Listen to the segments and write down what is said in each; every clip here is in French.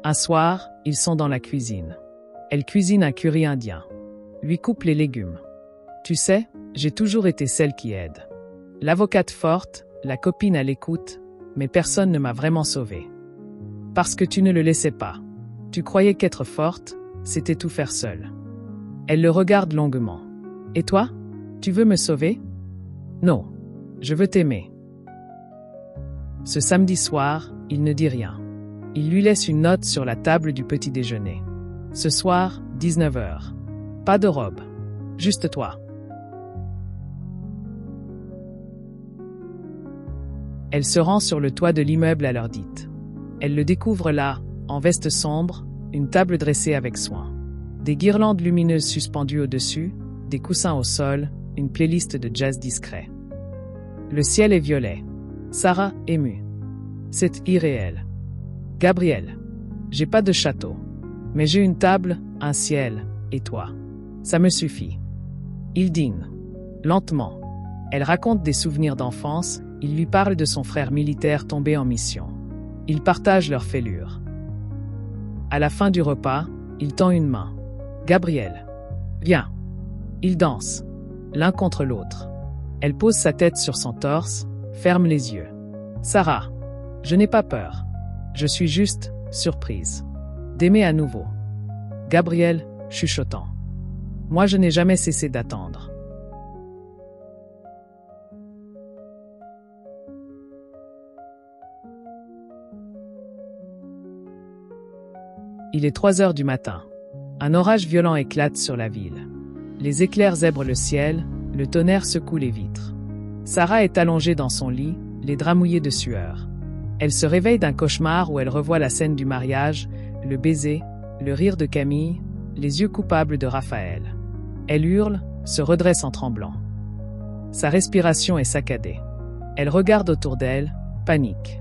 Un soir, ils sont dans la cuisine. Elle cuisine un curry indien. Lui coupe les légumes. Tu sais, j'ai toujours été celle qui aide. L'avocate forte, la copine à l'écoute, mais personne ne m'a vraiment sauvée. Parce que tu ne le laissais pas. Tu croyais qu'être forte, c'était tout faire seule. Elle le regarde longuement. Et toi? Tu veux me sauver? Non. Je veux t'aimer. Ce samedi soir, il ne dit rien. Il lui laisse une note sur la table du petit déjeuner. Ce soir, 19h. Pas de robe. Juste toi. Elle se rend sur le toit de l'immeuble à l'heure dite. Elle le découvre là, en veste sombre, une table dressée avec soin. Des guirlandes lumineuses suspendues au-dessus, des coussins au sol, une playlist de jazz discret. Le ciel est violet. Sarah, émue. C'est irréel. Gabriel. J'ai pas de château. Mais j'ai une table, un ciel, et toi. Ça me suffit. Il dîne. Lentement. Elle raconte des souvenirs d'enfance, il lui parle de son frère militaire tombé en mission. Ils partagent leurs fêlures. À la fin du repas, il tend une main. Gabriel. Viens. Ils dansent. L'un contre l'autre. Elle pose sa tête sur son torse, ferme les yeux. Sarah. Je n'ai pas peur. Je suis juste surprise. D'aimer à nouveau. Gabriel, chuchotant. Moi je n'ai jamais cessé d'attendre. Il est 3 heures du matin. Un orage violent éclate sur la ville. Les éclairs zèbrent le ciel, le tonnerre secoue les vitres. Sarah est allongée dans son lit, les draps mouillés de sueur. Elle se réveille d'un cauchemar où elle revoit la scène du mariage, le baiser, le rire de Camille, les yeux coupables de Raphaël. Elle hurle, se redresse en tremblant. Sa respiration est saccadée. Elle regarde autour d'elle, panique.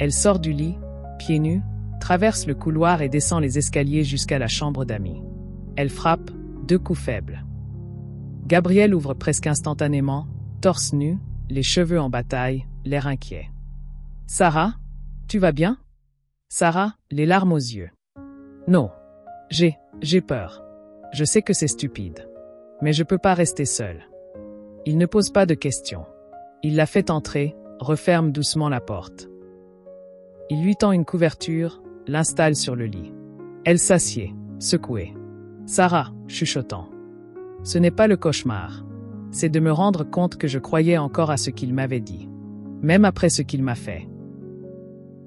Elle sort du lit, pieds nus, traverse le couloir et descend les escaliers jusqu'à la chambre d'amis. Elle frappe, 2 coups faibles. Gabriel ouvre presque instantanément, torse nu, les cheveux en bataille, l'air inquiet. Sarah, tu vas bien? Sarah, les larmes aux yeux. Non. J'ai peur. Je sais que c'est stupide. Mais je peux pas rester seule. Il ne pose pas de questions. Il la fait entrer, referme doucement la porte. Il lui tend une couverture, l'installe sur le lit. Elle s'assied, secouée. Sarah, chuchotant. Ce n'est pas le cauchemar. C'est de me rendre compte que je croyais encore à ce qu'il m'avait dit. Même après ce qu'il m'a fait.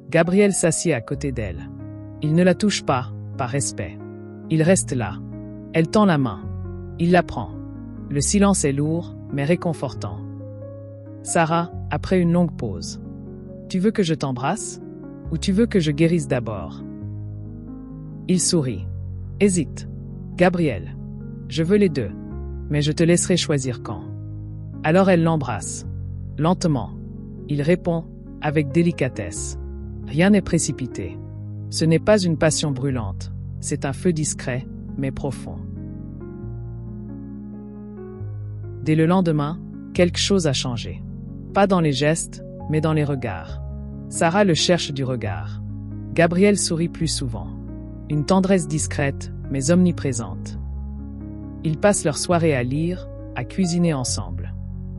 Gabriel s'assied à côté d'elle. Il ne la touche pas, par respect. Il reste là. Elle tend la main. Il la prend. Le silence est lourd, mais réconfortant. Sarah, après une longue pause. Tu veux que je t'embrasse? Ou tu veux que je guérisse d'abord? Il sourit. Hésite. Gabriel. Je veux les deux. Mais je te laisserai choisir quand. Alors elle l'embrasse. Lentement. Il répond, avec délicatesse. Rien n'est précipité. Ce n'est pas une passion brûlante. C'est un feu discret, mais profond. Dès le lendemain, quelque chose a changé. Pas dans les gestes, mais dans les regards. Sarah le cherche du regard. Gabriel sourit plus souvent. Une tendresse discrète, mais omniprésente. Ils passent leur soirée à lire, à cuisiner ensemble.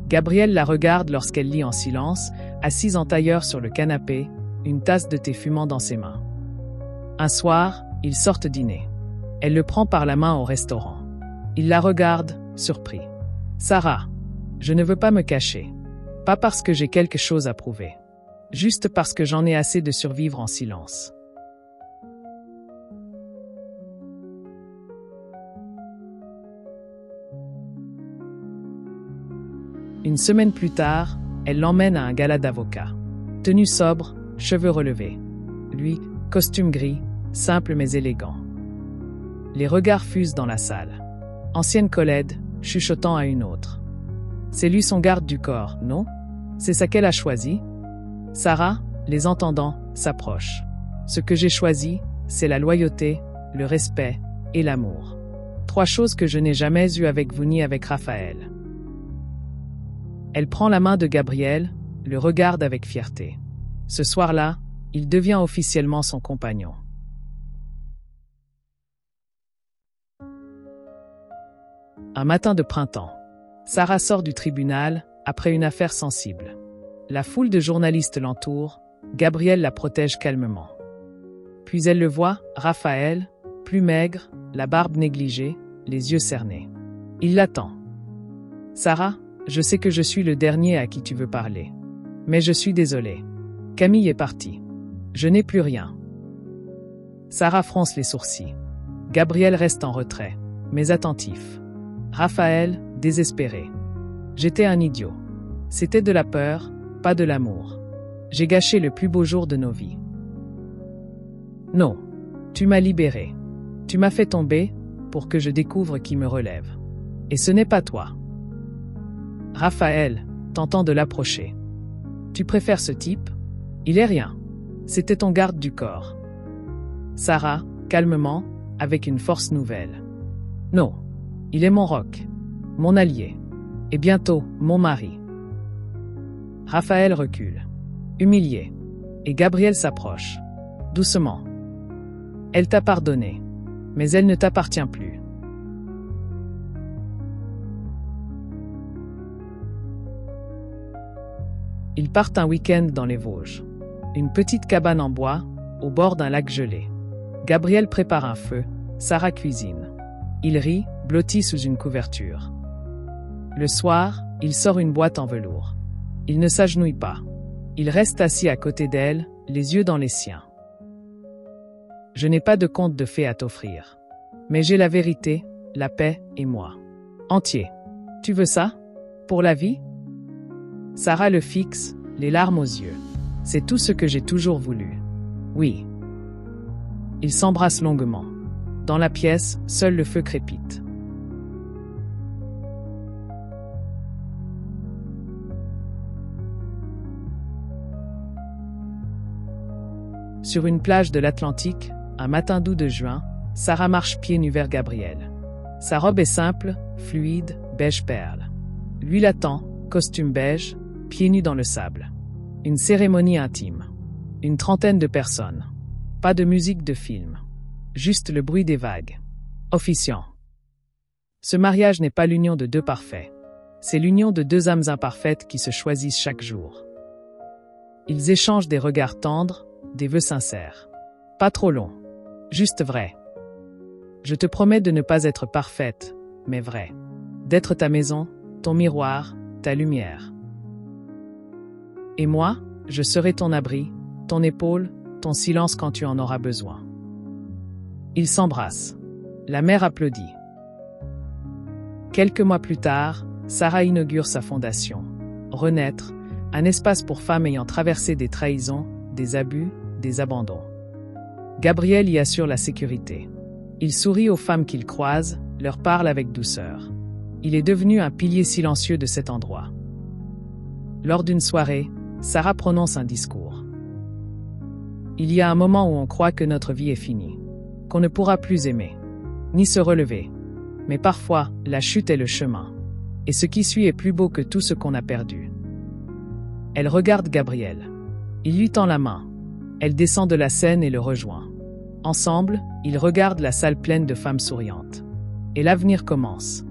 Gabriel la regarde lorsqu'elle lit en silence, assise en tailleur sur le canapé, une tasse de thé fumant dans ses mains. Un soir, ils sortent dîner. Elle le prend par la main au restaurant. Il la regarde, surpris. Sarah, je ne veux pas me cacher. Pas parce que j'ai quelque chose à prouver. Juste parce que j'en ai assez de survivre en silence. Une semaine plus tard, elle l'emmène à un gala d'avocats. Tenue sobre, cheveux relevés. Lui, costume gris, simple mais élégant. Les regards fusent dans la salle. Ancienne collègue, chuchotant à une autre. C'est lui son garde du corps, non? C'est ça qu'elle a choisi? Sarah, les entendant, s'approche. Ce que j'ai choisi, c'est la loyauté, le respect et l'amour. 3 choses que je n'ai jamais eues avec vous ni avec Raphaël. Elle prend la main de Gabriel, le regarde avec fierté. Ce soir-là, il devient officiellement son compagnon. Un matin de printemps. Sarah sort du tribunal, après une affaire sensible. La foule de journalistes l'entoure, Gabriel la protège calmement. Puis elle le voit, Raphaël, plus maigre, la barbe négligée, les yeux cernés. Il l'attend. « Sarah, je sais que je suis le dernier à qui tu veux parler. Mais je suis désolé. Camille est partie. Je n'ai plus rien. » Sarah fronce les sourcils. Gabriel reste en retrait, mais attentif. Raphaël, désespéré. « J'étais un idiot. C'était de la peur, pas de l'amour. J'ai gâché le plus beau jour de nos vies. » Non. Tu m'as libéré. Tu m'as fait tomber, pour que je découvre qui me relève. Et ce n'est pas toi. Raphaël, tentant de l'approcher. Tu préfères ce type? Il est rien. C'était ton garde du corps. Sarah, calmement, avec une force nouvelle. Non. Il est mon roc. Mon allié. Et bientôt, mon mari. Raphaël recule. Humilié. Et Gabriel s'approche. Doucement. Elle t'a pardonné. Mais elle ne t'appartient plus. Ils partent un week-end dans les Vosges. Une petite cabane en bois, au bord d'un lac gelé. Gabriel prépare un feu, Sarah cuisine. Il rit, blotti sous une couverture. Le soir, il sort une boîte en velours. Il ne s'agenouille pas. Il reste assis à côté d'elle, les yeux dans les siens. Je n'ai pas de conte de fées à t'offrir. Mais j'ai la vérité, la paix et moi. Entier. Tu veux ça? Pour la vie? Sarah le fixe, les larmes aux yeux. C'est tout ce que j'ai toujours voulu. Oui. Ils s'embrassent longuement. Dans la pièce, seul le feu crépite. Sur une plage de l'Atlantique, un matin d'août de juin, Sarah marche pieds nus vers Gabriel. Sa robe est simple, fluide, beige perle. Lui l'attend, costume beige, pieds nus dans le sable. Une cérémonie intime. Une trentaine de personnes. Pas de musique de film. Juste le bruit des vagues. Officiant. Ce mariage n'est pas l'union de deux parfaits. C'est l'union de deux âmes imparfaites qui se choisissent chaque jour. Ils échangent des regards tendres, des vœux sincères. Pas trop longs. Juste vrai. Je te promets de ne pas être parfaite, mais vraie. D'être ta maison, ton miroir, ta lumière. Et moi, je serai ton abri, ton épaule, ton silence quand tu en auras besoin. Ils s'embrassent. La mère applaudit. Quelques mois plus tard, Sarah inaugure sa fondation. Renaître, un espace pour femmes ayant traversé des trahisons, des abus, des abandons. Gabriel y assure la sécurité. Il sourit aux femmes qu'il croise, leur parle avec douceur. Il est devenu un pilier silencieux de cet endroit. Lors d'une soirée, Sarah prononce un discours. Il y a un moment où on croit que notre vie est finie, qu'on ne pourra plus aimer, ni se relever. Mais parfois, la chute est le chemin. Et ce qui suit est plus beau que tout ce qu'on a perdu. Elle regarde Gabriel. Il lui tend la main. Elle descend de la scène et le rejoint. Ensemble, ils regardent la salle pleine de femmes souriantes. Et l'avenir commence.